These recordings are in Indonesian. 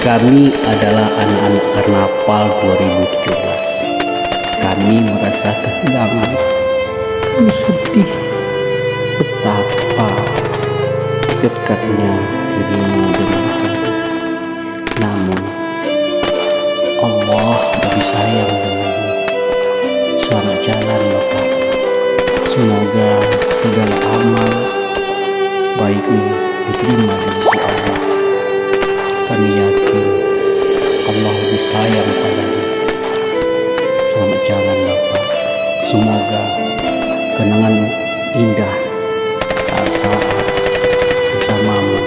Kami adalah anak-anak Karnaval 2017. Kami merasa kehilangan, kami sedih betapa dekatnya dirimu dengan kami. Namun Allah lebih sayang denganmu. Selamat jalan Bapak. Semoga segala amal baikmu diterima di sisi Allah. Kami yakin Allah lebih sayang padamu. Selamat jalan Bapak. Semoga kenangan indah saat bersamamu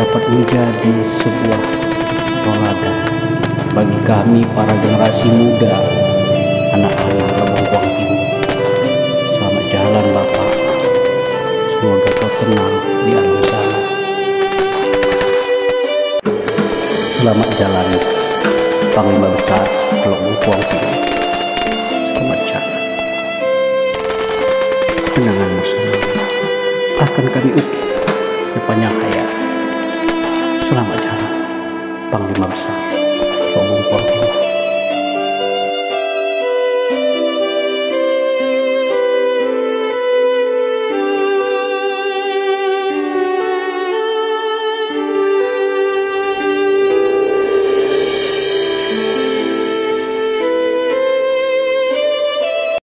dapat menjadi sebuah tauladan bagi kami para generasi muda, anak-anak Lebong Timur. Selamat jalan Bapak. Semoga kau tenang di alam sana. Selamat jalan Panglima Besar Lebong Timur. Selamat jalan. Kenanganmu semua akan kami ukir sepanjang hayat. Selamat jalan Panglima Besar.